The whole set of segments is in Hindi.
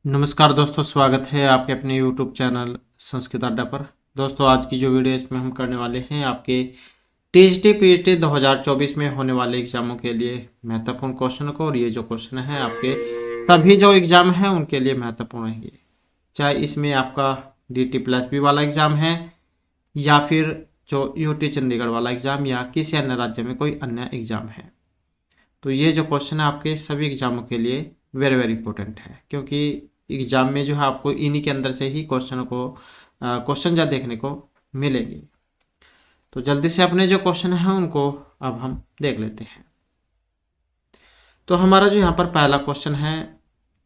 नमस्कार दोस्तों, स्वागत है आपके अपने YouTube चैनल संस्कृत अड्डा पर। दोस्तों, आज की जो वीडियो है इसमें हम करने वाले हैं आपके टीजीटी पीजीटी 2024 में होने वाले एग्जामों के लिए महत्वपूर्ण क्वेश्चन को। और ये जो क्वेश्चन है आपके सभी जो एग्जाम हैं उनके लिए महत्वपूर्ण रहेंगे, चाहे इसमें आपका DT+B वाला एग्जाम है या फिर जो यूटी चंडीगढ़ वाला एग्जाम या किसी अन्य राज्य में कोई अन्य एग्जाम है। तो ये जो क्वेश्चन है आपके सभी एग्जामों के लिए वेरी वेरी इंपॉर्टेंट है, क्योंकि एग्जाम में जो है आपको इन्हीं के अंदर से ही क्वेश्चन जा देखने को मिलेंगे। तो जल्दी से अपने जो क्वेश्चन है उनको अब हम देख लेते हैं। तो हमारा जो यहाँ पर पहला क्वेश्चन है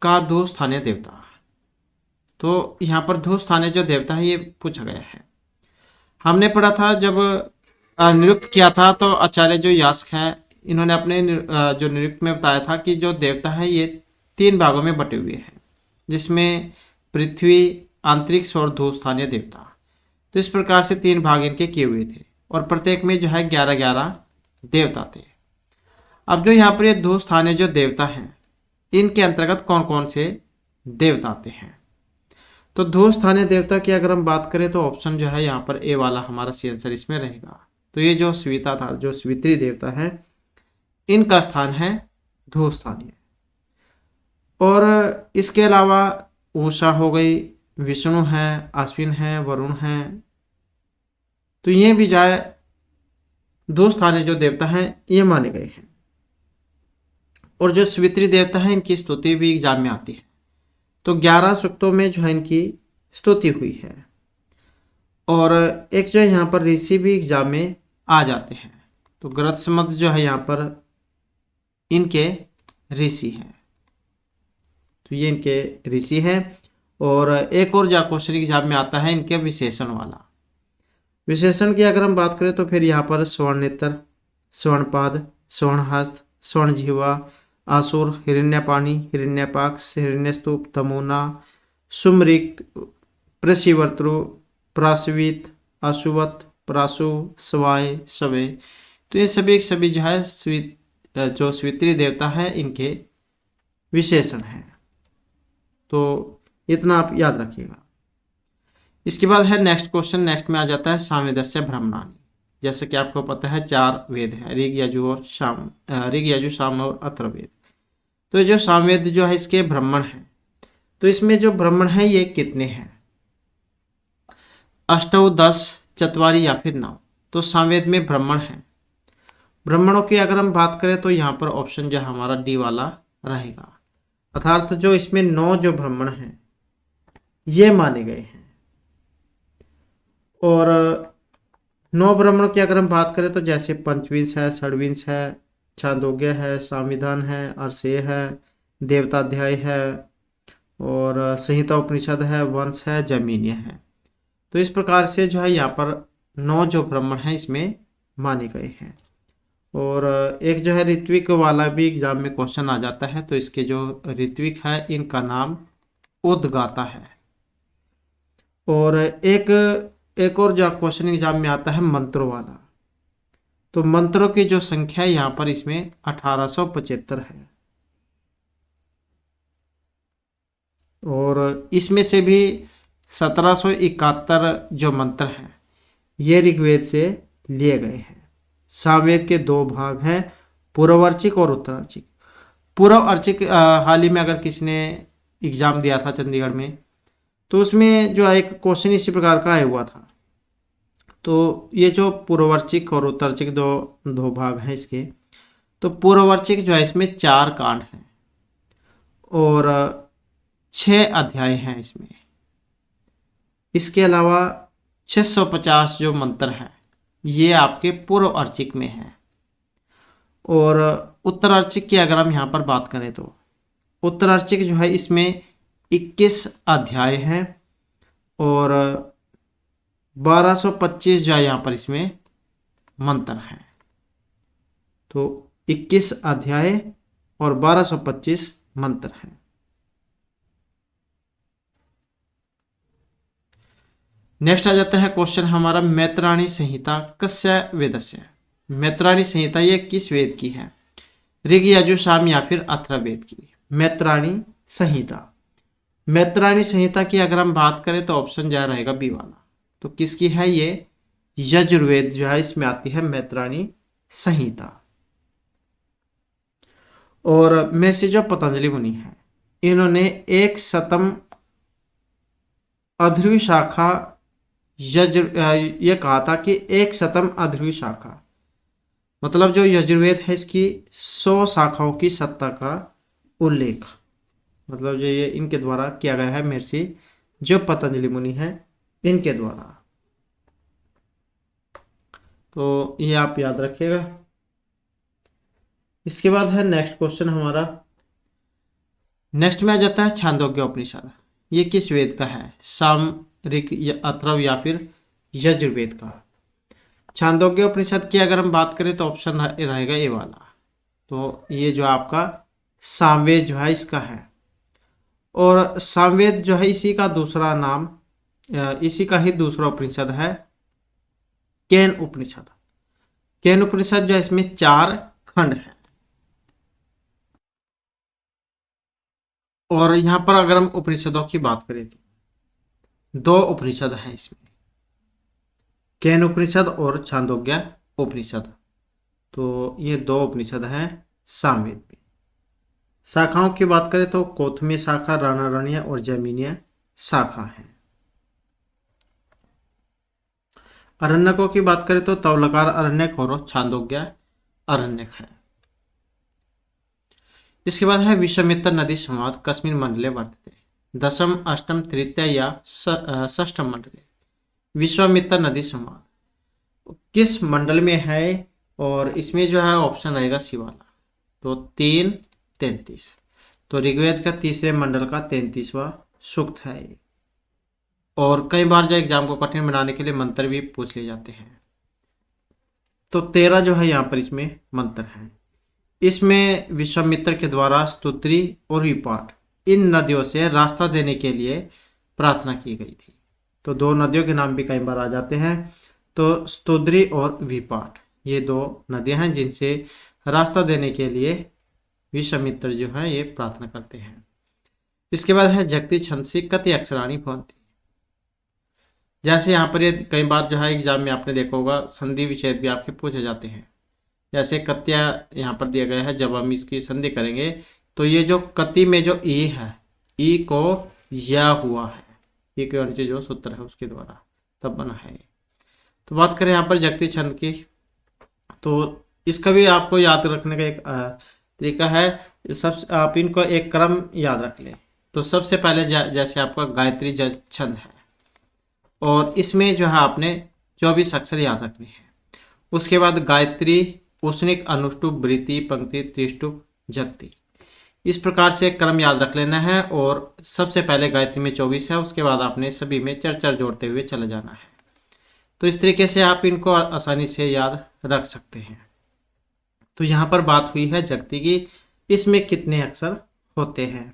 का दो स्थानीय देवता। तो यहाँ पर दो स्थानीय जो देवता है ये पूछा गया है। हमने पढ़ा था जब नियुक्त किया था तो आचार्य जो यास्क है इन्होंने अपने जो नियुक्त में बताया था कि जो देवता है ये 3 भागों में बटे हुए हैं, जिसमें पृथ्वी, अंतरिक्ष और दो स्थानीय देवता। तो इस प्रकार से 3 भाग इनके किए हुए थे और प्रत्येक में जो है 11-11 देवता थे। अब जो यहाँ पर ये दो स्थानीय जो देवता हैं इनके अंतर्गत कौन कौन से देवता आते हैं। तो दो स्थानीय देवता की अगर हम बात करें तो ऑप्शन जो है यहाँ पर ए वाला हमारा सी आंसर इसमें रहेगा। तो ये जो सविता था, जो सवित्री देवता है, इनका स्थान है दो स्थानीय। और इसके अलावा उषा हो गई, विष्णु है, अश्विन है, वरुण है, तो ये भी जाए दो स्थानीय जो देवता हैं ये माने गए हैं। और जो सवित्री देवता है इनकी स्तुति भी एग्जाम में आती है। तो 11 सूक्तों में जो है इनकी स्तुति हुई है। और एक जो है यहाँ पर ऋषि भी एग्जाम में आ जाते हैं। तो गरुत्समत जो है यहाँ पर इनके ऋषि हैं, तो ये इनके ऋषि हैं। और एक और जो क्वेश्चन एग्जाम में आता है इनके विशेषण वाला। विशेषण की अगर हम बात करें तो फिर यहाँ पर स्वर्ण नेत्र, स्वर्णपाद, स्वर्णहस्त, स्वर्णजिह्वा, आसुर, हिरण्यपाणी, हिरण्यपाक्ष, हिरण्यस्तूप, तमोना, सुमरिक, प्रशिवर्तु, प्राश्वित, अशुवत, प्रासु, सवाय, सवे। तो ये सभी जो है जो सवित्री देवता है इनके विशेषण हैं। तो इतना आप याद रखिएगा। इसके बाद है नेक्स्ट क्वेश्चन। नेक्स्ट में आ जाता है सामवेदस्य ब्राह्मणानि। जैसे कि आपको पता है 4 वेद हैं, ऋग, यजु, साम और अथर्ववेद। तो जो सामवेद जो है इसके ब्राह्मण हैं। तो इसमें जो ब्राह्मण है ये कितने हैं? 8, 10, 4 या फिर 9। तो सामवेद में ब्राह्मण हैं। ब्राह्मणों की अगर हम बात करें तो यहाँ पर ऑप्शन जो है हमारा डी वाला रहेगा। अर्थात जो इसमें 9 जो ब्राह्मण हैं ये माने गए हैं। और 9 ब्राह्मणों की अगर हम बात करें तो जैसे पंचविंश है, षड्विंश है, छांदोग्य है, संविधान है, अर्षेय है, देवताध्याय है, और संहिता उपनिषद है, वंश है, जमीन्य है। तो इस प्रकार से जो है यहाँ पर 9 जो ब्राह्मण हैं इसमें माने गए हैं। और एक जो है ऋत्विक वाला भी एग्जाम में क्वेश्चन आ जाता है। तो इसके जो ऋत्विक है इनका नाम उद्गाता है। और एक और जो क्वेश्चन एग्जाम में आता है मंत्रों वाला। तो मंत्रों की जो संख्या है यहाँ पर इसमें 1875 है। और इसमें से भी 1771 जो मंत्र हैं ये ऋग्वेद से लिए गए हैं। सामवेद के 2 भाग हैं, पूर्ववर्चिक और उत्तरार्चिक। पूर्ववर्चिक हाल ही में अगर किसी ने एग्जाम दिया था चंडीगढ़ में तो उसमें जो एक क्वेश्चन इसी प्रकार का आया हुआ था। तो ये जो पूर्ववर्चिक और उत्तरार्चिक दो भाग हैं इसके। तो पूर्ववर्चिक जो है इसमें 4 कांड हैं और 6 अध्याय हैं इसमें। इसके अलावा 650 जो मंत्र हैं ये आपके पूर्व अर्चिक में है। और उत्तरार्चिक की अगर हम यहाँ पर बात करें तो उत्तरार्चिक जो है इसमें 21 अध्याय हैं और 1225 जो है यहाँ पर इसमें मंत्र हैं। तो 21 अध्याय और 1225 मंत्र हैं। नेक्स्ट आ जाता है क्वेश्चन हमारा मैत्राणी संहिता कस्य वेदस्य। मैत्राणी संहिता ये किस वेद की है? ऋग, यजु, साम या फिर अथर्ववेद की मैत्राणी संहिता। मैत्रायणी संहिता की अगर हम बात करें तो ऑप्शन जा रहेगा बी वाला। तो किसकी है ये? यजुर्वेद जो है इसमें आती है मैत्रायणी संहिता। और महर्षि जो पतंजलि मुनि है, इन्होंने एक शतम अध्रुवी शाखा ये कहा था कि एक शतम अध्रुवी शाखा, मतलब जो यजुर्वेद है इसकी 100 शाखाओं की सत्ता का उल्लेख, मतलब जो ये इनके द्वारा किया गया है, महर्षि जो पतंजलि मुनि है इनके द्वारा। तो ये आप याद रखिएगा। इसके बाद है नेक्स्ट क्वेश्चन हमारा। नेक्स्ट में आ जाता है छांदोग्य उपनिषद। ये किस वेद का है? साम, ऋग या अथर्व या फिर यजुर्वेद का? छांदोग्य उपनिषद की अगर हम बात करें तो ऑप्शन रहेगा ए वाला। तो ये जो आपका सामवेद जो है इसका है। और सामवेद जो है इसी का दूसरा नाम, इसी का ही दूसरा उपनिषद है केन उपनिषद। केन उपनिषद जो है इसमें 4 खंड है। और यहाँ पर अगर हम उपनिषदों की बात करें तो 2 उपनिषद हैं इसमें, केन उपनिषद और छांदोग्य उपनिषद। तो ये 2 उपनिषद हैं सामवेद में। शाखाओं की बात करें तो कौथमी शाखा, राणारण्य और जैमिनीय शाखा है। अरण्यकों की बात करें तो तवलकार अरण्यक और छांदोग्य अरण्यक है। इसके बाद है विश्वामित्र नदी संवाद कस्मिन् मंडले वर्तते? दशम, अष्टम, तृतीय या षष्ठम मंडले? विश्वामित्र नदी संवाद किस मंडल में है? और इसमें जो है ऑप्शन रहेगा सी वाला। तो 3, 33। तो ऋग्वेद का तीसरे मंडल का 33वां सूक्त है ये। और कई बार जो एग्जाम को कठिन बनाने के लिए मंत्र भी पूछ लिए जाते हैं। तो 13 जो है यहाँ पर इसमें मंत्र हैं। इसमें विश्वामित्र के द्वारा स्तुति और विपाट इन नदियों से रास्ता देने के लिए प्रार्थना की गई थी। तो 2 नदियों के नाम भी कई बार आ जाते हैं। तो स्तुद्री और विपाट ये 2 नदियां हैं जिनसे रास्ता देने के लिए विश्वामित्र जो है ये प्रार्थना करते हैं। इसके बाद है जगति छंदसी कति अक्षराणी भवन्ति। जैसे यहाँ पर ये कई बार जो है एग्जाम में आपने देखा होगा संधि विच्छेद भी आपके पूछे जाते हैं। जैसे कत्या यहाँ पर दिया गया है, जब हम इसकी संधि करेंगे तो ये जो कति में जो ई है, ई को या हुआ है, ई के नीचे जो सूत्र है उसके द्वारा तब बना है। तो बात करें यहाँ पर जगती छंद की, तो इसका भी आपको याद रखने का एक तरीका है। सब आप इनको एक क्रम याद रख लें। तो सबसे पहले जैसे आपका गायत्री छंद है और इसमें जो है आपने 24 अक्षर याद रखने हैं। उसके बाद गायत्री, उष्णिक, अनुष्टुप, वृत्ति, पंक्ति, त्रिष्टुप, जगती, इस प्रकार से एक क्रम याद रख लेना है। और सबसे पहले गायत्री में 24 है, उसके बाद आपने सभी में 4 जोड़ते हुए चले जाना है। तो इस तरीके से आप इनको आसानी से याद रख सकते हैं। तो यहाँ पर बात हुई है जगती की, इसमें कितने अक्षर होते हैं?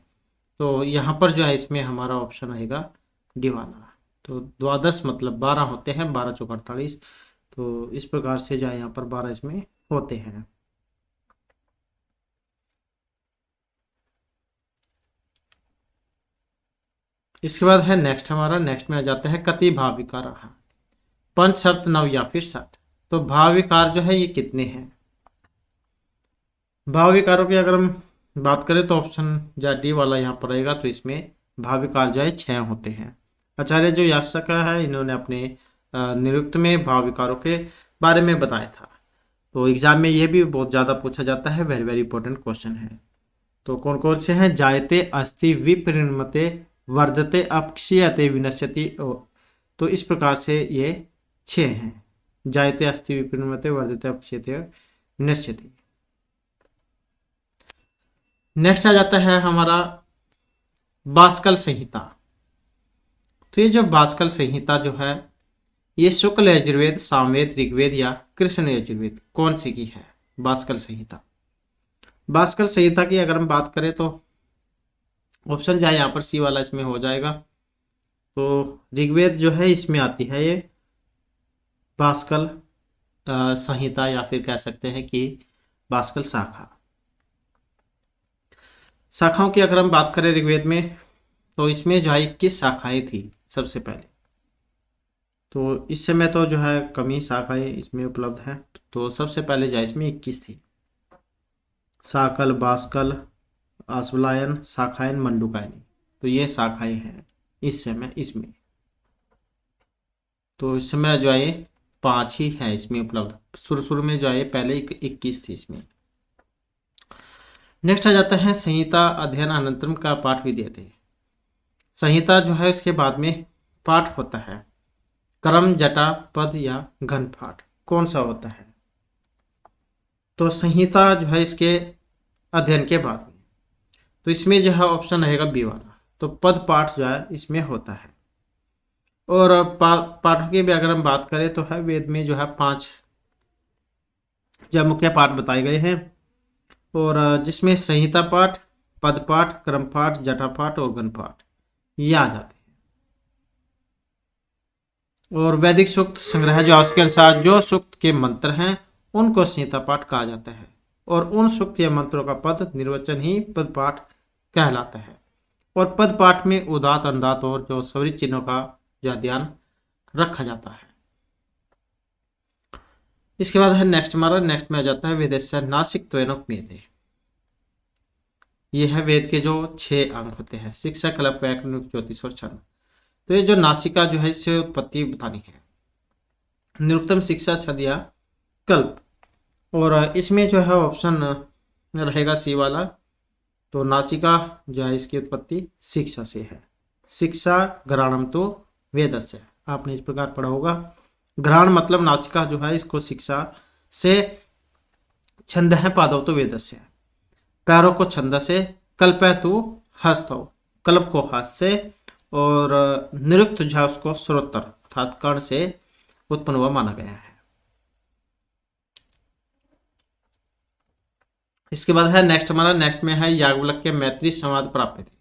तो यहाँ पर जो है इसमें हमारा ऑप्शन आएगा डी वाला। तो 12 मतलब 12 होते हैं, 12 चौक 48। तो इस प्रकार से जो है यहाँ पर 12 इसमें होते हैं। इसके बाद है नेक्स्ट में आ जाता है कति भाव विकार, पंच, सप्त, नव या फिर 60। तो भाव विकार जो है ये कितने हैं? भाव विकारों की अगर हम बात करें तो ऑप्शन जो डी वाला यहाँ पर रहेगा। तो इसमें भाव विकार जो है 6 होते हैं। आचार्य जो यास्क है इन्होंने अपने निरुक्त में भाव विकारों के बारे में बताया था। तो एग्जाम में ये भी बहुत ज़्यादा पूछा जाता है, वेरी वेरी इंपॉर्टेंट क्वेश्चन है। तो कौन कौन से हैं? जायते, अस्ति, विपरिणमते, वर्धते, अपक्षीयते, विनश्यति। तो इस प्रकार से ये 6 हैं। जायते, अस्ति, विपरिणमते, वर्धते, अपक्षीयते, विनश्यति। नेक्स्ट आ जाता है हमारा बाष्कल संहिता। तो ये जो बाष्कल संहिता जो है ये शुक्ल यजुर्वेद, सामवेद, ऋग्वेद या कृष्ण यजुर्वेद कौन सी की है? बाष्कल संहिता। बाष्कल संहिता की अगर हम बात करें तो ऑप्शन जाए यहाँ पर सी वाला इसमें हो जाएगा। तो ऋग्वेद जो है इसमें आती है ये बाष्कल संहिता, या फिर कह सकते हैं कि बाष्कल शाखा। शाखाओं की अगर हम बात करें ऋग्वेद में तो इसमें जो है 21 शाखाएं थी सबसे पहले। तो इस समय तो जो है कम ही शाखाएं इसमें उपलब्ध हैं। तो सबसे पहले जो है इसमें 21 थी। साकल, बाष्कल, आश्वलायन, शाखायन, मंडूकायनी। तो ये शाखाएं हैं इस समय इसमें। तो इस समय जो है 5 ही है इसमें उपलब्ध। शुरू शुरू में जो है पहले 21 थी इसमें। नेक्स्ट आ जाता है संहिता अध्ययन अनंतरम का पाठ भी देते हैं। संहिता जो है उसके बाद में पाठ होता है। क्रम, जटा, पद या घन पाठ कौन सा होता है? तो संहिता जो है इसके अध्ययन के बाद में, तो इसमें जो है ऑप्शन रहेगा बी वाला। तो पद पाठ जो है इसमें होता है। और पाठों की भी अगर हम बात करें तो है वेद में जो है 5 जो मुख्य पाठ बताए गए हैं। और जिसमें संहिता पाठ, पद पाठ, क्रम पाठ, जटा पाठ और गण पाठ ये आ जाते हैं। और वैदिक सूक्त संग्रह जो उसके अनुसार जो सूक्त के मंत्र हैं उनको संहिता पाठ कहा जाता है। और उन सूक्त या मंत्रों का पद निर्वचन ही पद पाठ कहलाता है। और पद पाठ में उदात, अनुदात और जो स्वरित चिन्हों का जो ध्यान रखा जाता है। इसके बाद है नेक्स्ट हमारा। नेक्स्ट में आ जाता है वेदस्य नासिक त्वनोपमेते। ये है वेद के जो 6 अंग होते हैं। शिक्षा, कल्प, व्याकरण, ज्योतिष और छंद। तो ये जो नासिका जो है इससे उत्पत्ति बतानी है। निरुक्तम, शिक्षा, छंद या कल्प। और इसमें जो है ऑप्शन रहेगा सी वाला। तो नासिका जो है इसकी उत्पत्ति शिक्षा से है। शिक्षा घ्राणम तो वेदस्य, आपने इस प्रकार पढ़ा होगा। घ्राण मतलब नासिका जो है इसको शिक्षा से। छंद है पादव तो वेदस्य, पैरों को छंद से। कल्प है तो हस्तव, कल्प को हाथ से। और निरुक्त जो है उसको स्रोत्र अर्थात कर्ण से उत्पन्न हुआ माना गया है। इसके बाद है नेक्स्ट हमारा। नेक्स्ट में है याज्ञवल्क्य मैत्री संवाद प्राप्त थे।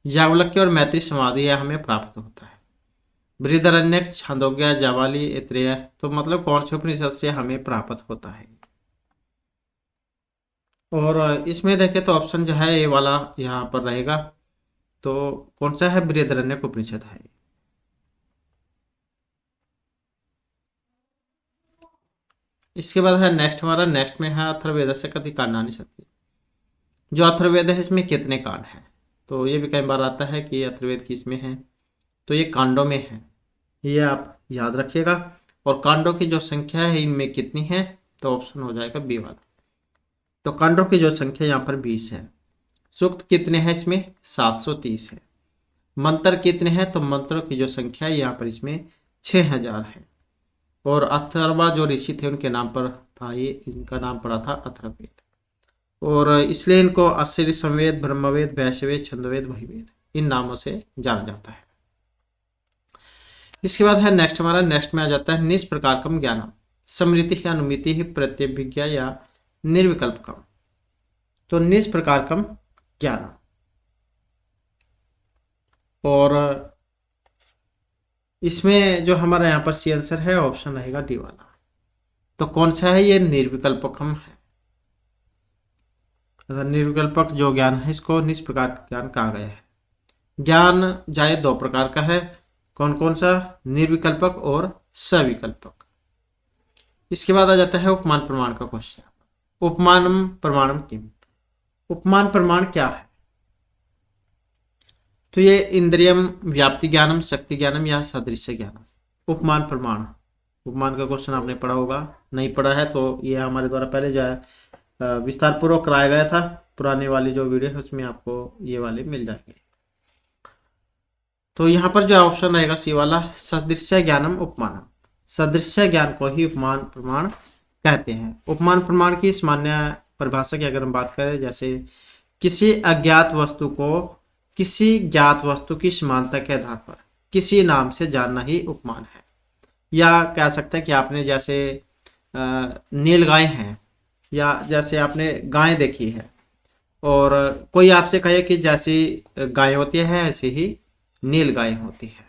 याज्ञवल्क्य और मैत्री संवाद यह हमें प्राप्त होता है। बृहदारण्यक, छांदोग्य, जाबाली, ऐतरेय। तो मतलब कौन से उपनिषद से हमें प्राप्त होता है? और इसमें देखें तो ऑप्शन जो है ये वाला यहाँ पर रहेगा। तो कौन सा है? बृहदारण्यक उपनिषद है। इसके बाद है नेक्स्ट हमारा। नेक्स्ट में है अथर्ववेद से कति कांडानि सन्ति। जो अथर्ववेद है इसमें कितने कांड हैं? तो ये भी कई बार आता है कि अथर्ववेद किसमें है। तो ये कांडों में है, ये आप याद रखिएगा। और कांडों की जो संख्या है इनमें कितनी है? तो ऑप्शन हो जाएगा बी वाला। तो कांडों की जो संख्या यहाँ पर 20 है। सूक्त कितने हैं इसमें? 730 है। मंत्र कितने हैं? तो मंत्रों की जो संख्या है यहाँ पर इसमें 6000 है। और अथर्वा जो ऋषि थे उनके नाम पर था, ये इनका नाम पड़ा था अथर्ववेद। और इसलिए इनको अश्विनी संवेद, ब्रह्मवेद, वैश्यवेद, छंदवेद, वहीवेद इन नामों से जाना जाता है। इसके बाद है नेक्स्ट हमारा। नेक्स्ट में आ जाता है निष्प्रकारकम ज्ञानम, स्मृति या अनुमिति ही प्रत्यभिज्ञा या निर्विकल्पकम। तो निष्प्रकारकम ज्ञानम। और इसमें जो हमारा यहाँ पर सी आंसर है ऑप्शन रहेगा डी वाला। तो कौन सा है? ये निर्विकल्पकम है। निर्विकल्पक जो ज्ञान है इसको निष्प्रकार ज्ञान कहा गया है। ज्ञान जाए 2 प्रकार का है। कौन कौन सा? निर्विकल्पक और सविकल्पक। इसके बाद आ जाता है उपमान प्रमाण का क्वेश्चन। उपमानम प्रमाणम किम। उपमान प्रमाण क्या है? तो ये इंद्रियम व्याप्ति ज्ञानम, शक्ति ज्ञानम या सादृश्य ज्ञानम। उपमान प्रमाण, उपमान का क्वेश्चन आपने पढ़ा होगा। नहीं पढ़ा है तो ये हमारे द्वारा पहले जो है विस्तार पूर्वक कराया गया था। पुराने वाली जो वीडियो है उसमें आपको ये वाले मिल जाएंगे। तो यहाँ पर जो ऑप्शन रहेगा सी वाला, सदृश्य ज्ञानम उपमानम। सदृश्य ज्ञान को ही उपमान प्रमाण कहते हैं। उपमान प्रमाण की सामान्य परिभाषा की अगर हम बात करें, जैसे किसी अज्ञात वस्तु को किसी ज्ञात वस्तु की समानता के आधार पर किसी नाम से जानना ही उपमान है। या कह सकते हैं कि आपने जैसे नील गाय हैं, या जैसे आपने गाय देखी है और कोई आपसे कहे कि जैसी गाय होती है ऐसी ही नील गाय होती है,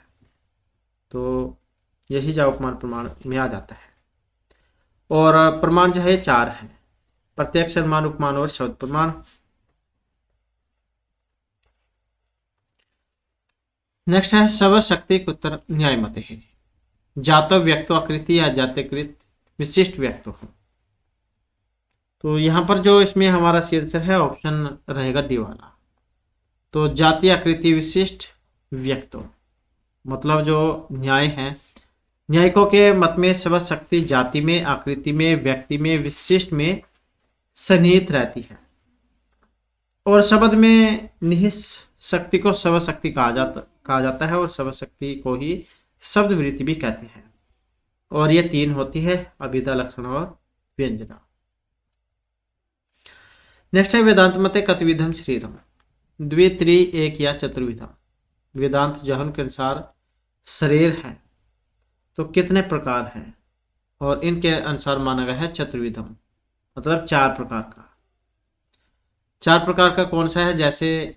तो यही जो उपमान प्रमाण में आ जाता है। और प्रमाण जो है 4 है। प्रत्यक्ष अनुमान, उपमान और शब्द प्रमाण। नेक्स्ट है सर्वशक्ति उत्तर न्याय मत है। जातो व्यक्तो आकृति या जातिकृत विशिष्ट व्यक्तो हो। तो यहाँ पर जो इसमें हमारा सी आंसर है ऑप्शन रहेगा डी वाला। तो जाति आकृति विशिष्ट व्यक्तो मतलब जो न्याय है, न्यायिकों के मत में सर्वशक्ति जाति में, आकृति में, व्यक्ति में, विशिष्ट में सन्निहित रहती है और शब्द में निहित शक्ति को सर्वशक्ति कहा जाता है और सर्वशक्ति को ही शब्द वृत्ति भी कहते हैं। और ये तीन होती है अभिधा, लक्षण और व्यंजना। नेक्स्ट है वेदांत मते कतिविधम शरीरम, द्वि त्रि एक या चतुर्विधम। वेदांत जहन के अनुसार शरीर है तो कितने प्रकार हैं, और इनके अनुसार माना गया है चतुर्विधम मतलब चार प्रकार का। चार प्रकार का कौन सा है, जैसे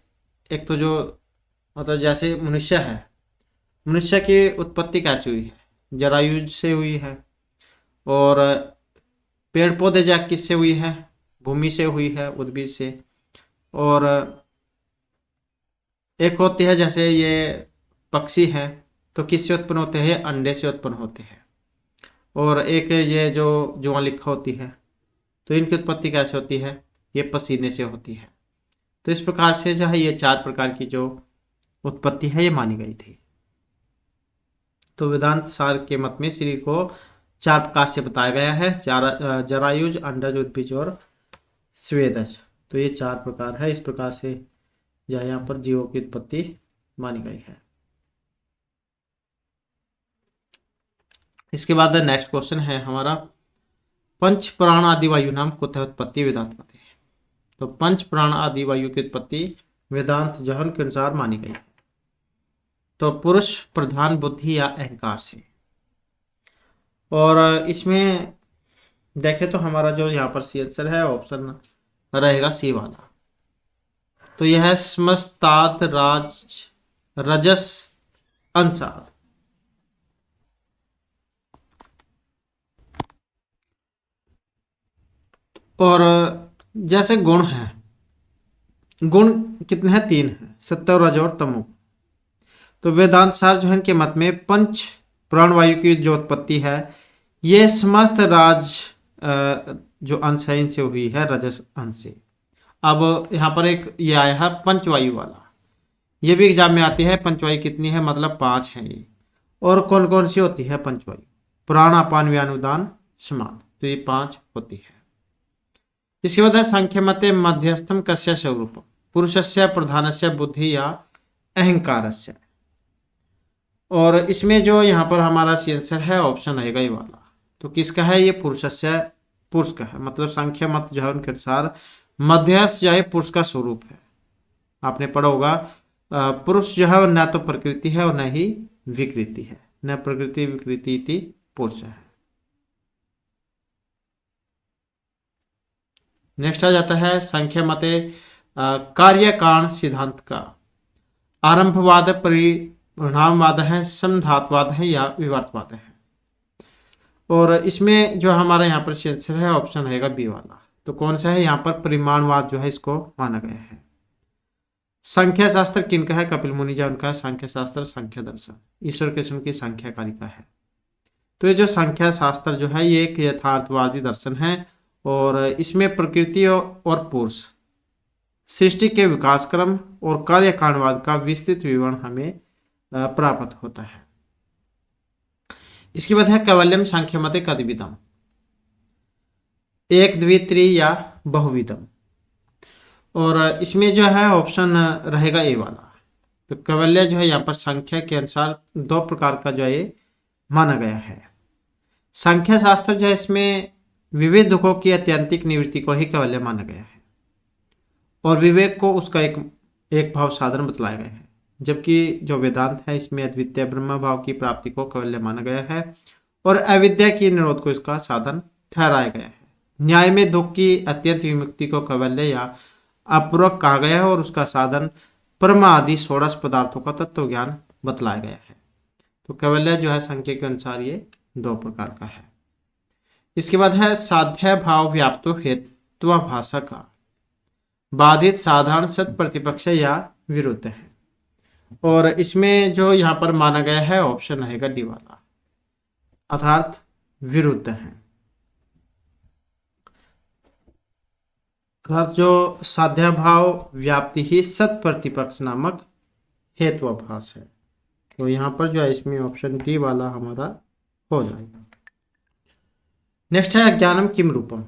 एक तो जो मतलब जैसे मनुष्य है, मनुष्य की उत्पत्ति कैसे हुई है, जरायुज से हुई है। और पेड़ पौधे जा किससे हुई है, भूमि से हुई है, उद्भिद से। और एक होती है जैसे ये पक्षी है तो किससे उत्पन्न होते हैं, अंडे से उत्पन्न होते हैं। और एक ये जो ज्वालिका होती है तो इनकी उत्पत्ति कैसे होती है, ये पसीने से होती है। तो इस प्रकार से जो है ये चार प्रकार की जो उत्पत्ति है ये मानी गई थी। तो वेदांत सार के मत में शरीर को चार प्रकार से बताया गया है, जरायुज, अंडज, उद्भिज और स्वेदज। तो ये चार प्रकार है। इस प्रकार से जो है यहाँ पर जीवों की उत्पत्ति मानी गई है। इसके बाद नेक्स्ट क्वेश्चन है हमारा, पंच प्राण आदि वायु नाम कुतः उत्पत्ति वेदांत मते। तो पंच प्राण आदि वायु की उत्पत्ति वेदांत जहन के अनुसार मानी गई है। तो पुरुष प्रधान बुद्धि या अहंकार से। और इसमें देखें तो हमारा जो यहाँ पर सी आंसर है ऑप्शन रहेगा सी वाला। तो यह है समस्ताद राज रजस अंसार। और जैसे गुण है, गुण कितने हैं, तीन हैं, सत्व, रज और तमो। तो वेदांत सार जो है इनके मत में पंच प्राणवायु की जो उत्पत्ति है ये समस्त राज जो अंश है इनसे हुई है, रजस अंश से। अब यहाँ पर एक ये आया है पंचवायु वाला, ये भी एग्जाम में आती है। पंचवायु कितनी है, मतलब 5 है ये। और कौन कौन सी होती है पंचवायु, प्राण, अपान, व्यानुदान, समान। तो ये 5 होती है। इसके बाद है सांख्य मते मध्यस्थम कस्य स्वरूप, पुरुषस्य प्रधानस्य बुद्धि या अहंकारस्य। और इसमें जो यहाँ पर हमारा सी आंसर है ऑप्शन रहेगा ये वाला। तो किसका है, ये पुरुषस्य, पुरुष का है। मतलब सांख्य मत जो है उनके अनुसार मध्यस्थ जो है पुरुष का स्वरूप है। आपने पढ़ा होगा पुरुष जो है न तो प्रकृति है और न ही विकृति है, न प्रकृति विकृति इति पुरुष है। नेक्स्ट आ जाता है संख्य मते कार्य कारण सिद्धांत का आरंभवाद, परिणामवाद है, समधातवाद है या विवर्तवाद है। और इसमें जो हमारा यहाँ पर आंसर है ऑप्शन रहेगा बी वाला। तो कौन सा है, यहाँ पर परिमाणवाद जो है इसको माना गया है। संख्या शास्त्र किनका है, कपिल मुनि जी उनका है संख्या शास्त्र, संख्या दर्शन ईश्वर कृष्ण की संख्या कारिका है। तो ये जो संख्या शास्त्र जो है ये एक यथार्थवादी दर्शन है और इसमें प्रकृति और पुरुष, सृष्टि के विकास क्रम और कार्यकारणवाद का विस्तृत विवरण हमें प्राप्त होता है। इसके बाद है कैवल्यम सांख्य मते कद्विदम, एक, द्वि, त्रि या बहुविधम। और इसमें जो है ऑप्शन रहेगा ए वाला। तो कैवल्य जो है यहाँ पर संख्या के अनुसार 2 प्रकार का जो है माना गया है। संख्या शास्त्र जो है इसमें विविध दुखों की अत्यंतिक निवृत्ति को ही कैवल्य माना गया है और विवेक को उसका एक भाव साधन बतलाया गया है। जबकि जो वेदांत है इसमें अद्वितीय ब्रह्म भाव की प्राप्ति को कैवल्य माना गया है और अविद्या की निरोध को इसका साधन ठहराया गया है। न्याय में दुख की अत्यंत विमुक्ति को कैवल्य या अपूर्वक कहा गया है और उसका साधन परमा आदि षोडश पदार्थों का तत्व ज्ञान बतलाया गया है। तो कैवल्य जो है संख्या के अनुसार ये 2 प्रकार का है। इसके बाद है साध्य भाव व्याप्तो हेत्वाभाषा का बाधित साधारण सत प्रतिपक्ष या विरुद्ध है। और इसमें जो यहाँ पर माना गया है ऑप्शन रहेगा डी वाला, अर्थात विरुद्ध है। अर्थात जो साध्याभाव व्याप्ति ही सत प्रतिपक्ष नामक हेत्वाभास है। तो यहाँ पर जो है इसमें ऑप्शन डी वाला हमारा हो जाएगा। नेक्स्ट है अज्ञानम किम रूपम।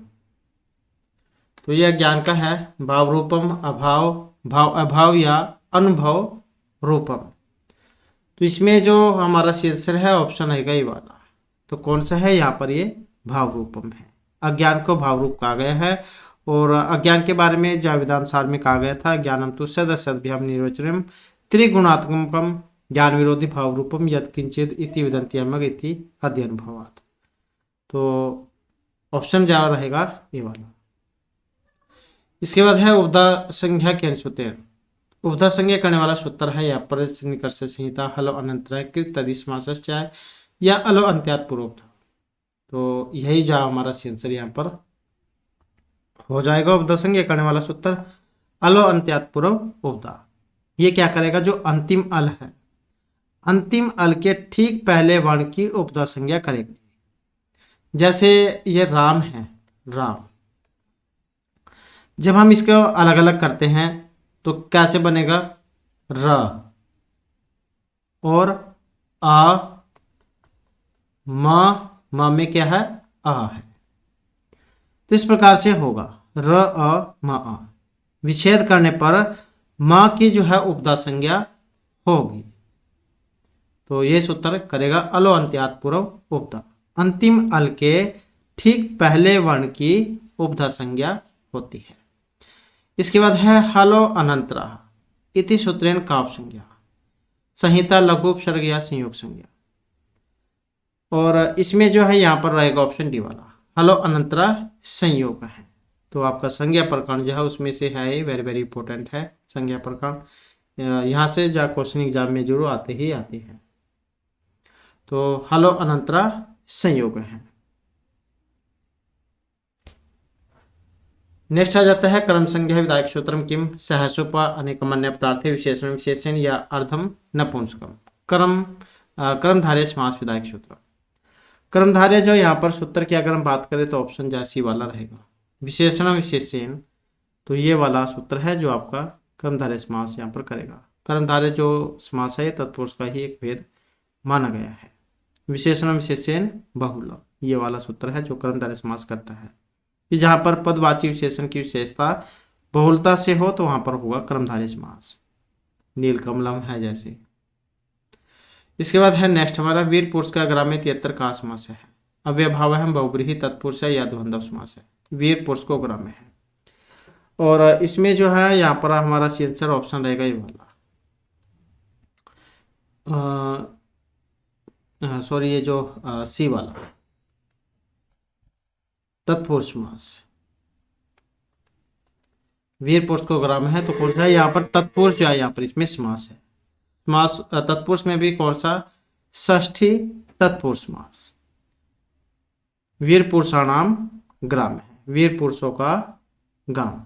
तो यह ज्ञान का है भाव रूपम, अभाव, भाव अभाव या अनुभव रूपम। तो इसमें जो हमारा शीर्षक है ऑप्शन रहेगा ये वाला। तो कौन सा है यहाँ पर, ये भाव रूपम है। अज्ञान को भाव रूप कहा गया है। और अज्ञान के बारे में जो विधान सार में कहा गया था, ज्ञानम तो सदसद्भ्याम निर्वचनम त्रिगुणात्मकम ज्ञान विरोधी भाव रूपम यद किंचित इति विदंत्यमग इति अध्यनुभवात्। तो ऑप्शन जा रहेगा ये वाला। इसके बाद है उपधा संज्ञा के सूत्र। उपधा संज्ञा करने वाला सूत्र है या पर निकर्ष संहिता हलो अनंतर कृत तदिस्मासश्च या अलो अंत्यात् पूर्व। तो यही जो हमारा आंसर यहाँ पर हो जाएगा। उपधा संज्ञा करने वाला सूत्र अलो अंत्यात् पूर्व उपधा। ये क्या करेगा, जो अंतिम अल है, अंतिम अल के ठीक पहले वर्ण की उपधा संज्ञा करेगा। जैसे ये राम है, राम, जब हम इसको अलग अलग करते हैं तो कैसे बनेगा, र और आ, म में क्या है, आ है। तो इस प्रकार से होगा र अ म आ। विच्छेद करने पर म की जो है उपधा संज्ञा होगी। तो ये सूत्र करेगा अलो अंत्यात् पूर्व उपधा। अंतिम अल के ठीक पहले वर्ण की उपधा संज्ञा होती है। इसके बाद है हलो अनंतरा इति सूत्रेण काव्य संज्ञा संहिता लघु उपसर्ग या संयोग संज्ञा। और इसमें जो है यहाँ पर रहेगा ऑप्शन डी वाला, हलो अनंतरा संयोग है। तो आपका संज्ञा प्रकरण जो है उसमें से है, वेरी वेरी इंपॉर्टेंट है संज्ञा प्रकरण। यहाँ से जो क्वेश्चन एग्जाम में जरूर आते हैं। तो हलो अनंतरा संयोग है। नेक्स्ट आ जाता है कर्म संज्ञा विधायक सूत्रम किम सहसोप अनेकमन्य पदार्थे विशेषण विशेषण या अर्धम नपुंसकम। कर्मधारय समास विधायक सूत्र। कर्मधारय जो यहाँ पर सूत्र की अगर हम बात करें तो ऑप्शन जैसी वाला रहेगा, विशेषण विशेषण। तो ये वाला सूत्र है जो आपका कर्मधारय समास यहाँ पर करेगा। कर्मधारय जो समास है तत्पुरुष का ही एक भेद माना गया है। विशेषण विशेषण बहुल, ये वाला सूत्र है जो कर्मधारय समास करता है कि जहां पर पदवाची विशेषण की विशेषता बहुलता से हो तो वहां पर होगा कर्मधारय समास। नीलकमलम है जैसे। इसके बाद है नेक्स्ट हमारा वीर पुरुष का ग्राम्य 73 का समास है। अव्यभाव है, बहुब्रीहि तत्पुरुष है या द्वंद्व समास है। वीर पुरुष को ग्राम्य है। और इसमें जो है यहाँ पर हमारा आंसर ऑप्शन रहेगा ये वाला, सॉरी ये जो सी वाला तत्पुरुष समास। वीर पुरुष को ग्राम्य है तो कौन सा है यहाँ पर, तत्पुरुष जो है यहाँ पर इसमें समास है। समास तत्पुरुष में भी कौन सा, षष्ठी तत्पुरुष समास। वीर पुरुषाणाम ग्राम्य है, वीर पुरुषों का गाम।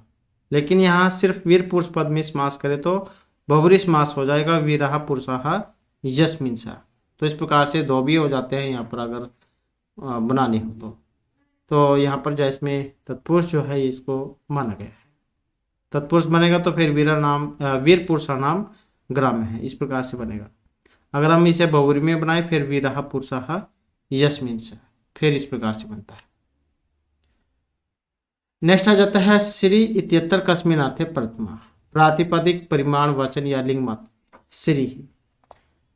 लेकिन यहाँ सिर्फ वीर पुरुष पद में समास करे तो बहुब्री समास हो जाएगा, वीरः पुरुषः यस्मिन् सा। तो इस प्रकार से दो भी हो जाते हैं यहाँ पर अगर बनाने हो तो यहाँ पर जो इसमें तत्पुरुष जो है इसको माना गया है। तत्पुरुष बनेगा तो फिर वीर पुरुषा नाम ग्राम्य है, इस प्रकार से बनेगा। अगर हम इसे बहुब्री में बनाए फिर वीरः पुरुषः यस्मिन् सा, फिर इस प्रकार से बनता है। नेक्स्ट आ जाता है श्री इत्यत्र कस्मिन् अर्थे प्रथमा। प्रातिपदिक परिमाण वचन या लिंग मात्र श्री।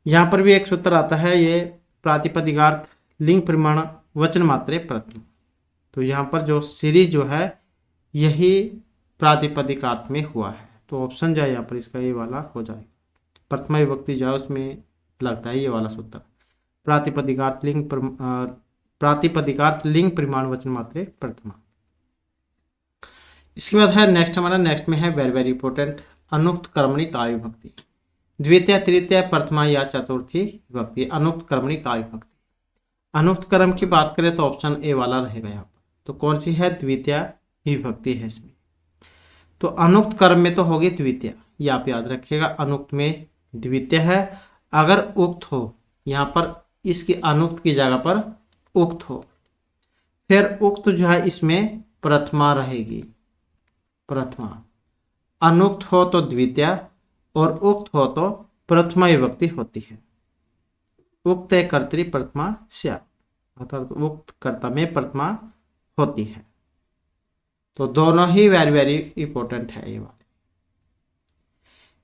यहाँ पर भी एक सूत्र आता है, ये प्रातिपदिकार्थ लिंग परिमाण वचन मात्रे प्रथम। तो यहाँ पर जो श्री जो है यही प्रातिपदिकार्थ में हुआ है। तो ऑप्शन जो है यहाँ पर इसका ये वाला हो जाएगा। प्रथमा विभक्ति जो है उसमें लगता है ये वाला सूत्र, प्रातिपदिकार्थ लिंग परिमाण वचन मात्रे प्रथमा। इसके बाद है नेक्स्ट में है वेरी वेरी इंपॉर्टेंट, अनुक्त कर्मणि का विभक्ति। द्वितीय तृतीय प्रथमा या चतुर्थी विभक्ति, अनुक्त कर्मणि का विभक्ति। अनुक्त कर्म की बात करें तो ऑप्शन ए वाला रहेगा यहाँ पर। तो कौन सी है, द्वितीय विभक्ति है इसमें। तो अनुक्त कर्म में तो होगी द्वितीय, ये आप याद रखिएगा। अनुक्त में द्वितीय है। अगर उक्त हो, यहाँ पर इसकी अनुक्त की जगह पर उक्त हो, फिर उक्त जो है इसमें प्रथमा रहेगी, प्रथमा। अनुक्त हो तो द्वितीय और उक्त हो तो प्रथमा विभक्ति होती है। उक्त कर्तरी प्रथमा स्यात्, अर्थात उक्त कर्ता में प्रथमा होती है। तो दोनों ही वेरी वेरी इंपॉर्टेंट है ये वाले।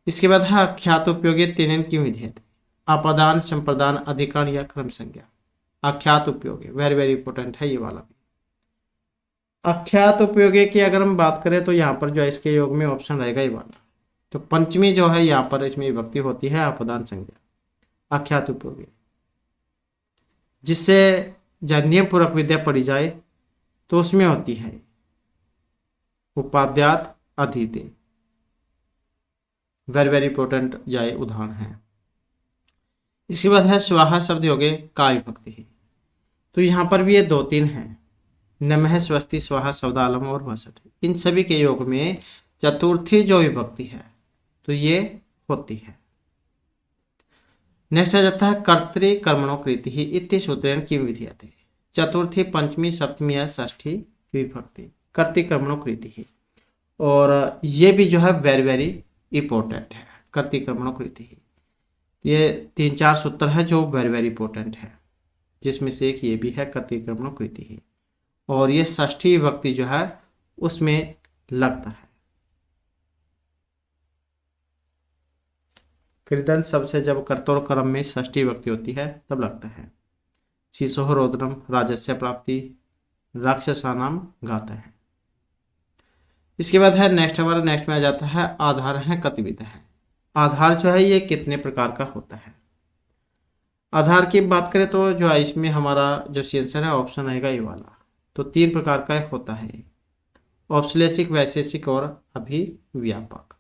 इसके बाद है अख्यात उपयोगी तीन की विधेयत, अपदान, संप्रदान, अधिकरण या क्रम संज्ञा। अख्यात उपयोगी वेरी वेरी इंपॉर्टेंट है ये वाला भी। अख्यात उपयोगी की अगर हम बात करें तो यहाँ पर जो है इसके योग में ऑप्शन रहेगा ये वाला। तो पंचमी जो है यहाँ पर इसमें विभक्ति होती है अपदान संज्ञा, अख्यात उपयोगी। जिससे जब नियम पूर्वक विद्या पढ़ी जाए तो उसमें होती है उपाद्यात अधीते, वेरी वेरी इंपॉर्टेंट जाए उदाहरण है। इसके बाद है स्वाहा शब्द योगे का विभक्ति है। तो यहाँ पर भी ये 2-3 हैं, नमः, स्वस्ति, स्वाहा, शब्दालम और वसठ। इन सभी के योग में चतुर्थी जो विभक्ति है तो ये होती है। नेक्स्ट आ जाता है कर्तृ कर्मणो कृति ही इति सूत्रेण किम विधीयते। चतुर्थी, पंचमी, सप्तमी या षष्ठी विभक्ति कर्तृ कर्मणो कृति ही, और ये भी जो है वेरी वेरी इंपॉर्टेंट है। कर्तृ कर्मणो कृति ही, ये 3-4 सूत्र है जो वेरी वेरी इंपॉर्टेंट है, जिसमें से एक ये भी है कर्तृ कर्मणो कृति ही, और ये षष्ठी विभक्ति जो है उसमें लगता है। कृदंत सबसे जब कर्तोर क्रम में षष्ठी विभक्ति होती है तब लगता है। शिशोः रोदनम, राजस्य प्राप्ति, राक्षसानाम गाता है। इसके बाद है नेक्स्ट, हमारा नेक्स्ट में आ जाता है आधार है कतिविध है। आधार जो है ये कितने प्रकार का होता है। आधार की बात करें तो जो है इसमें हमारा जो आंसर है ऑप्शन आएगा ये वाला। तो 3 प्रकार का होता है, औपश्लेषिक, वैशेषिक और अभिव्यापक।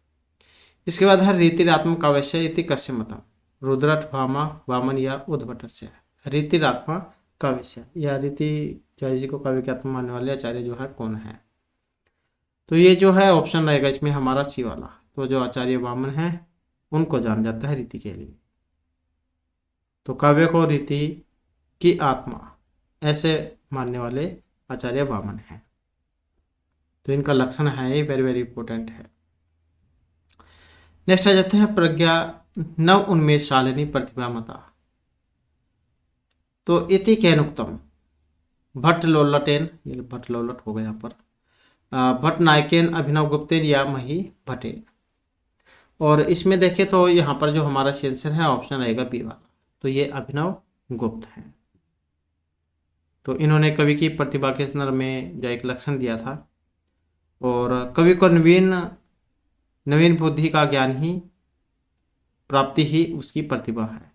इसके बाद है रीतिरात्मक काव्यस्य इति कस्य मतम, रुद्रट, भामा, वामन या उद्भटस्य। रीतिरात्मक काव्यस्य या रीति जी को काव्य के आत्मा मानने वाले आचार्य जो है कौन है। तो ये जो है ऑप्शन रहेगा इसमें हमारा सी वाला। तो जो आचार्य वामन है उनको जाना जाता है रीति के लिए। तो काव्य को रीति की आत्मा ऐसे मानने वाले आचार्य वामन है। तो इनका लक्षण है ये वेरी वेरी इंपॉर्टेंट है। नेक्स्ट आ जाते हैं प्रज्ञा नव उन्मेष शालिनी प्रतिभा मता। तो इति केनुक्तम भट्ट लोलटेन, ये भट्ट लोलट हो गया यहाँ पर, भट्ट नायकेन, अभिनव गुप्तेन या मही भट्टेन। और इसमें देखें तो यहाँ पर जो हमारा आंसर है ऑप्शन आएगा बी वाला। तो ये अभिनव गुप्त है। तो इन्होंने कवि की प्रतिभा के संदर्भ में जो एक लक्षण दिया था, और कवि को नवीन बुद्धि का ज्ञान ही प्राप्ति ही उसकी प्रतिभा है।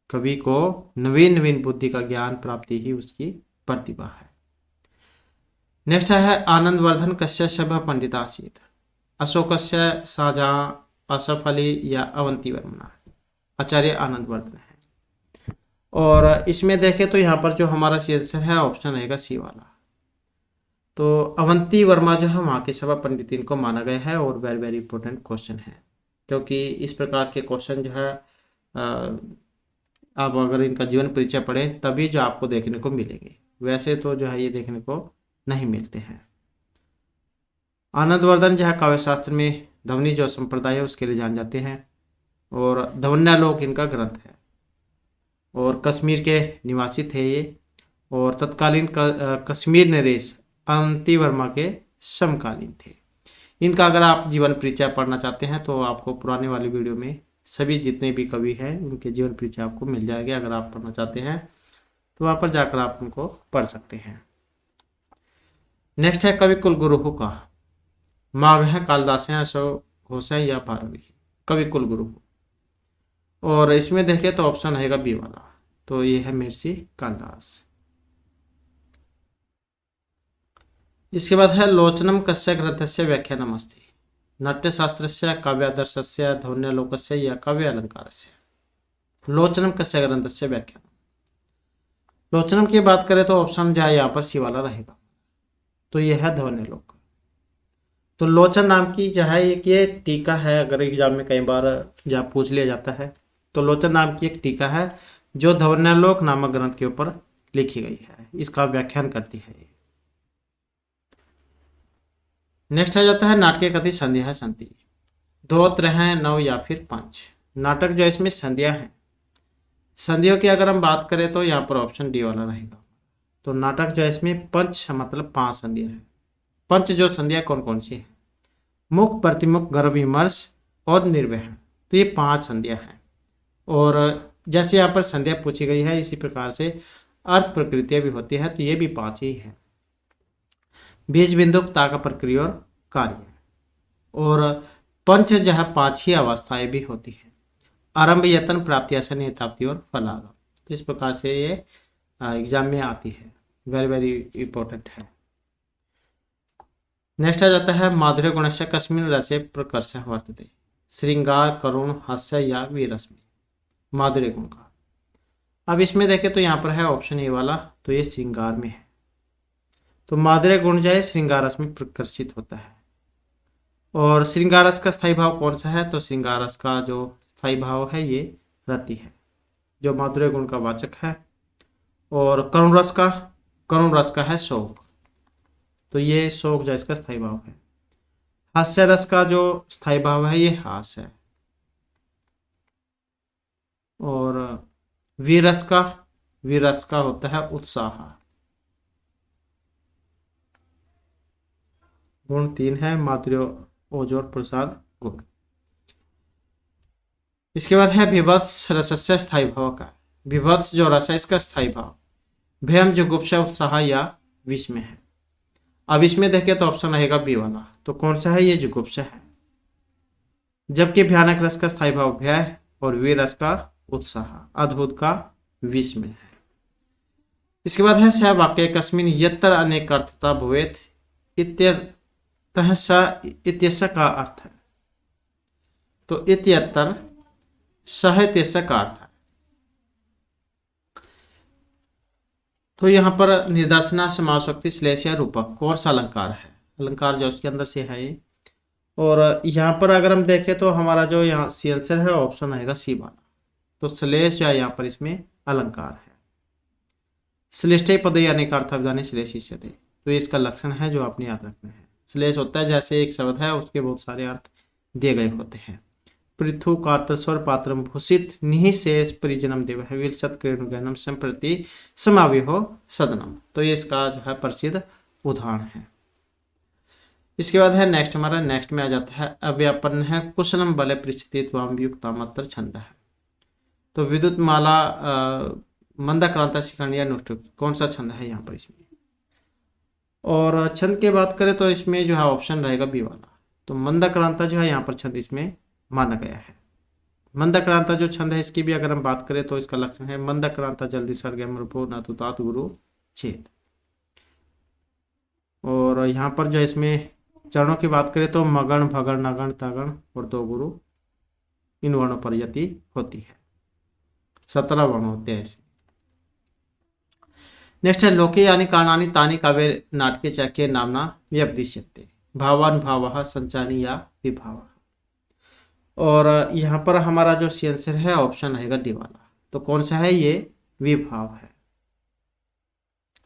कवि को नवीन बुद्धि का ज्ञान प्राप्ति ही उसकी प्रतिभा है। नेक्स्ट है आनंदवर्धन कस्य सभा पंडित आसीत, अशोकस्य शाहजहां, असफली या अवंती वर्मना। आचार्य आनंदवर्धन है। और इसमें देखें तो यहाँ पर जो हमारा आंसर है ऑप्शन रहेगा सी वाला। तो अवंती वर्मा जो है वहाँ के सभा पंडित इनको माना गया है, और वेरी वेरी इंपॉर्टेंट क्वेश्चन है, क्योंकि इस प्रकार के क्वेश्चन जो है आप अगर इनका जीवन परिचय पढ़ें तभी जो आपको देखने को मिलेंगे, वैसे तो जो है ये देखने को नहीं मिलते हैं। आनंदवर्धन जो है काव्य शास्त्र में ध्वनि जो संप्रदाय है उसके लिए जान जाते हैं, और ध्वन्यालोक इनका ग्रंथ है, और कश्मीर के निवासी थे ये, और तत्कालीन कश्मीर नरेश अवंती वर्मा के समकालीन थे। इनका अगर आप जीवन परिचय पढ़ना चाहते हैं तो आपको पुराने वाली वीडियो में सभी जितने भी कवि हैं उनके जीवन परिचय आपको मिल जाएंगे। अगर आप पढ़ना चाहते हैं तो वहाँ पर जाकर आप उनको पढ़ सकते हैं। नेक्स्ट है कवि कुलगुरु का, माघ है, कालिदास है, अशोक घोष है या भारवी। कवि कुलगुरु, और इसमें देखें तो ऑप्शन रहेगा बी वाला। तो ये है महर्षि कालिदास। इसके बाद है लोचनम कस्य ग्रंथस्य व्याख्यानम अस्ति, नाट्यशास्त्रस्य, काव्यादर्शस्य, ध्वन्यालोकस्य या काव्य अलंकारस्य। लोचनम कस्य ग्रंथस्य व्याख्यानम। लोचनम की बात करें तो ऑप्शन जो है यहाँ पर सी वाला रहेगा। तो यह है ध्वन्यालोक। तो लोचन नाम की जो है एक ये टीका है, अगर एग्जाम में कई बार जहाँ पूछ लिया जाता है, तो लोचन नाम की एक टीका है जो ध्वन्यालोक नामक ग्रंथ के ऊपर लिखी गई है, इसका व्याख्यान करती है। नेक्स्ट आ जाता है नाटकीय कथी संध्या संति। दो तरह नौ या फिर पांच। नाटक जो इसमें संध्या है, संधियों की अगर हम बात करें तो यहाँ पर ऑप्शन डी वाला रहेगा। तो नाटक जो है इसमें पंच मतलब 5 संधियां है। पंच जो संधियां कौन कौन सी है? मुख, प्रतिमुख, गर्भ विमर्श और निर्वहन। तो ये 5 संधियां हैं। और जैसे यहाँ पर संध्या पूछी गई है इसी प्रकार से अर्थ प्रकृतियां भी होती है, तो ये भी 5 ही है। बीज बिंदु, ताका, प्रक्रिया और कार्य। और पंच जो है 5 ही अवस्थाएं भी होती है। आरंभ, यत्न, प्राप्ति, आसन, हिताप्ति और फलागम। तो इस प्रकार से ये एग्जाम में आती है, वेरी वेरी इंपॉर्टेंट है। नेक्स्ट आ जाता है माधुर्य गुणस्य कस्मिन् रसे प्रकर्षः वर्तते। श्रृंगार, करुण, हास्य या वीरस्मि। माधुर्य गुण का अब इसमें देखें तो यहाँ पर है ऑप्शन ए वाला, तो ये श्रृंगार में है। तो माधुर्य गुण जो है श्रृंगार रस में प्रकर्षित होता है। और श्रृंगार रस का स्थायी भाव कौन सा है? तो श्रृंगार रस का जो स्थायी भाव है ये रति है, जो माधुर्य गुण का वाचक है। और करुण रस का है शोक, तो ये शोक जो इसका स्थायी भाव है। हास्य रस का जो स्थायी भाव है ये हास है। और वीर रस का होता है उत्साह। गुण 3 है, माधुर्य, ओज और प्रसाद गुण। इसके बाद है विभत्स रसस्य स्थायी भाव का। विभत्स जो रस है इसका स्थायी भाव भयम, जुगुप्सा, उत्साह या विस्मय है। अब इसमें देखें तो ऑप्शन रहेगा बी वाला, तो कौन सा है? ये जुगुप्सा है। जबकि भयानक रस का स्थायी भाव भय और वीर रस का उत्साह, अद्भुत का विस्मय है। इसके बाद है सह वाक्य कस्मिन् यत्र अनेक अर्थता भवेत् इत्यतः स इत्यस्य का अर्थ है। तो इत्यत्र सह इत्यस्य का अर्थ है। तो यहाँ पर निदर्शना, समासोक्ति, श्लेष या रूपक कौन सा अलंकार है? अलंकार जो उसके अंदर से है ये। और यहाँ पर अगर हम देखें तो हमारा जो यहाँ सी आंसर है ऑप्शन आएगा सी वाला। तो श्लेष या यहाँ पर इसमें अलंकार है। श्लेष्ठे पदे अनेकार्थाभिधाने श्लेषिष्यते, तो ये इसका लक्षण है जो आपने याद रखना है। श्लेष होता है जैसे एक शब्द है उसके बहुत सारे अर्थ दिए गए होते हैं। पृथु कार्तस्वर पात्रम भूषित निःशेष परिजनम देव है विलसत क्रेणुगैनम संप्रति समाविहो सदनम। तो ये इसका जो है प्रसिद्ध उदाहरण है। इसके बाद है नेक्स्ट, हमारा नेक्स्ट में आ जाता है अव्यापन्न है कुशलम बल पृष्ठति त्वाम युक्तामत्र छंद है। तो विद्युत माला, मंदाक्रांता, शिखंड या नुष्टुप कौन सा छंद है यहाँ पर इसमें? और छंद की बात करें तो इसमें जो है ऑप्शन रहेगा बी वाला। तो मंदाक्रांता जो है यहाँ पर छंद इसमें माना गया है। मंदाक्रांता जो छंद है इसकी भी अगर हम बात करें तो इसका लक्षण है मंदाक्रांता जल्दी सर्गम रूपो न तो तात गुरु छेद। और यहाँ पर जो इसमें चरणों की बात करें तो मगण, भगण, नगण, तगण और 2 गुरु, इन वर्णों पर यति होती है। 17 वर्ण होते हैं इसमें। नेक्स्ट है लोके यानी कारणानि तानि काव्य नाटके चाक्य नामना व्यपदिश्यते। भावान, भावः, संचानी या विभाव। और यहाँ पर हमारा जो सी आंसर है ऑप्शन रहेगा डी वाला। तो कौन सा है? ये विभाव है।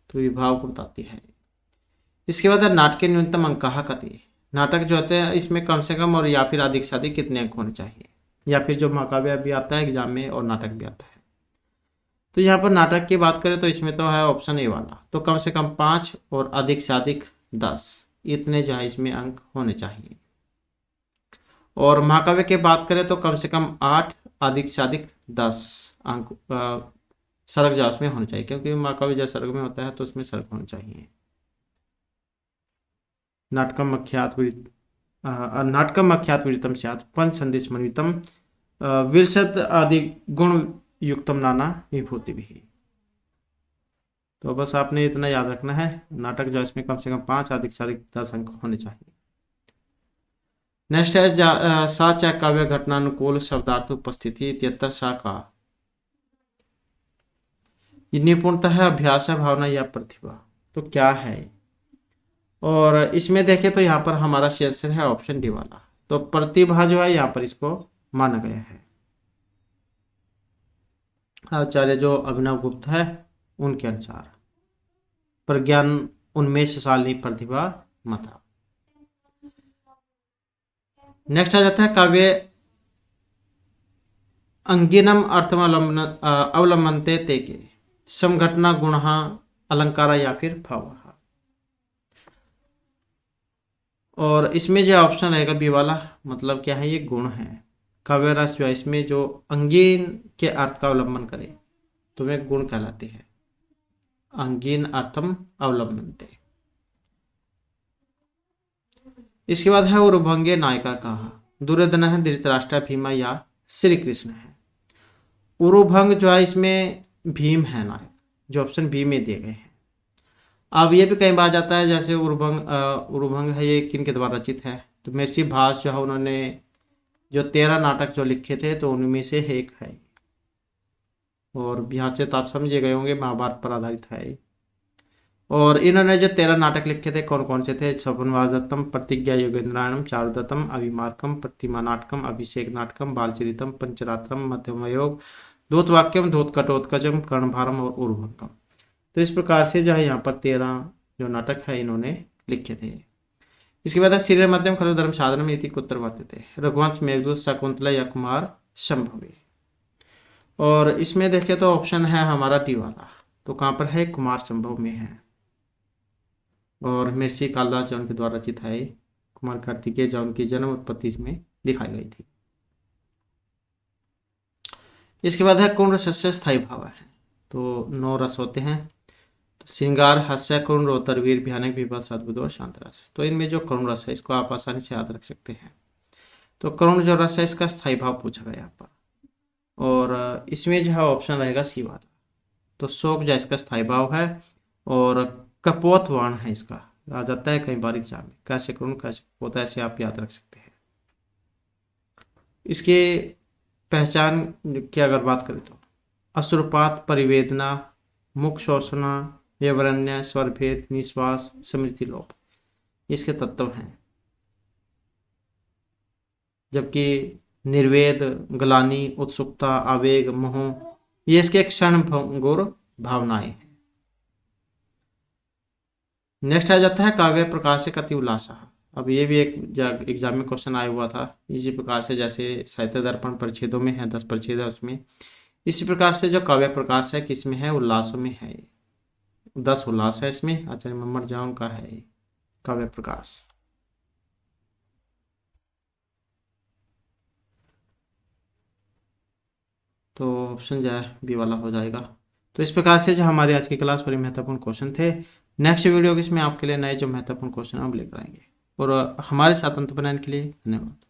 तो विभाव को बताती है। इसके बाद नाटक न्यूनतम अंक कति। नाटक जो होते हैं इसमें कम से कम और या फिर अधिक से अधिक कितने अंक होने चाहिए, या फिर जो महाकाव्य भी आता है एग्जाम में और नाटक भी आता है। तो यहाँ पर नाटक की बात करें तो इसमें तो है ऑप्शन ए वाला। तो कम से कम 5 और अधिक से अधिक 10, इतने जो है इसमें अंक होने चाहिए। और महाकाव्य की बात करें तो कम से कम 8, अधिक से अधिक 10 अंक सर्ग जो उसमें होने चाहिए, क्योंकि महाकाव्य जो सर्ग में होता है तो उसमें सर्ग होने चाहिए। नाटकम अख्यात विदितम स्यात् पंच संदेशमन्वितम विंशत आदि गुण युक्तम नाना विभूति भी। तो बस आपने इतना याद रखना है, नाटक जो इसमें कम से कम 5, अधिक से अधिक 10 अंक होने चाहिए। नेक्स्ट है सा च काव्य घटनानुकूल शब्दार्थ उपस्थिति इत्यत्र सा का। ये निपुणता है, अभ्यास है, भावना या प्रतिभा। तो क्या है? और इसमें देखें तो यहाँ पर हमारा सी आंसर है ऑप्शन डी वाला। तो प्रतिभा जो है यहाँ पर इसको माना गया है। आचार्य जो अभिनव गुप्त है उनके अनुसार प्रज्ञान उन्मेषशालिनी प्रतिभा मता। नेक्स्ट आ जाता है काव्य अंगिनम अर्थम अवलंबनते ते के समघटना गुण अलंकारा या फिर भाव। और इसमें जो ऑप्शन रहेगा बी वाला, मतलब क्या है, ये गुण है। काव्य रस जो है इसमें जो अंगीन के अर्थ का अवलंबन करे तो वे गुण कहलाते हैं। अंगीन अर्थम अवलंबनते। इसके बाद है उरुभंगे नायिका कहा। दुर्योधन है, धृतराष्ट्र, भीमा या श्री कृष्ण है। उरुभंग जो है इसमें भीम है नायक, जो ऑप्शन बी में दिए गए हैं। अब ये भी कई बार जाता है जैसे उरुभंग है ये किन के द्वारा रचित है, तो महर्षि भास जो है उन्होंने जो 13 नाटक जो लिखे थे तो उनमें से एक है। और यहाँ से तो आप समझे गए होंगे महाभारत पर आधारित है। और इन्होंने जो 13 नाटक लिखे थे कौन कौन से थे? स्वप्नवासदत्तम, प्रतिज्ञा योगेंद्रायणम, चारुदत्तम, अभिमार्कम, प्रतिमा नाटकम, अभिषेक नाटकम, बालचरितम, पंचरात्रम, मध्यमयोग, दूतवाक्यम, दूतकटोत्कचम, कर्णभारम और उर्वरकम। तो इस प्रकार से जो है यहाँ पर 13 जो नाटक है इन्होंने लिखे थे। इसके बाद श्री मध्यम खलु धर्म साधनम इति कुत्र वर्तते। रघुवंश, मेघदूत, शकुंतला या कुमार संभवी। और इसमें देखें तो ऑप्शन है हमारा डी वाला, तो कहाँ पर है? कुमार संभव में है। और महर्षि कालिदास जो उनके द्वारा रचित है। कुमार कार्तिकेय जो उनकी जन्म उत्पत्ति इसमें दिखाई गई थी। इसके बाद है कौन रस से स्थायी भाव है, तो 9 रस होते हैं। तो श्रृंगार, हास्य, करुण, रोतर, वीर, भयानक, विपद, सद्बुद्ध और शांत रस। तो इनमें जो करुण रस है इसको आप आसानी से याद रख सकते हैं। तो करुण जो रस है इसका स्थायी भाव पूछा गया यहाँ पर। और इसमें जो है ऑप्शन रहेगा सी वाला, तो शोक जो इसका स्थायी भाव है। और कपोतवान है, इसका आ जाता है कई बार एग्जाम में, कैसे करुण कैसे कपोत, ऐसे आप याद रख सकते हैं। इसके पहचान की अगर बात करें तो अश्रुपात, परिवेदना, मुख शोषणा, व्यवरण्य, स्वरभेद, निश्वास, स्मृति लोप, इसके तत्व हैं। जबकि निर्वेद, ग्लानि, उत्सुकता, आवेग, मोह, ये इसके क्षण भंगुर भावनाएं हैं। नेक्स्ट आ जाता है काव्य प्रकाश से कति उल्लासा। अब ये भी एक एग्जाम में क्वेश्चन आया हुआ था इसी प्रकार से, जैसे साहित्य दर्पण परिच्छेदों में है 10 परिच्छेद है उसमें, इसी प्रकार से जो काव्य प्रकाश है किसमें है? उल्लासों में है। 10 उल्लास है इसमें, आचार्य मम्मट जाऊं का है काव्य प्रकाश। तो ऑप्शन जो है बी वाला हो जाएगा। तो इस प्रकार से जो हमारी आज की क्लास बड़ी महत्वपूर्ण क्वेश्चन थे। नेक्स्ट वीडियो इसमें आपके लिए नए जो महत्वपूर्ण क्वेश्चन हम लेकर आएंगे। और हमारे साथ अंत बनाने के लिए धन्यवाद।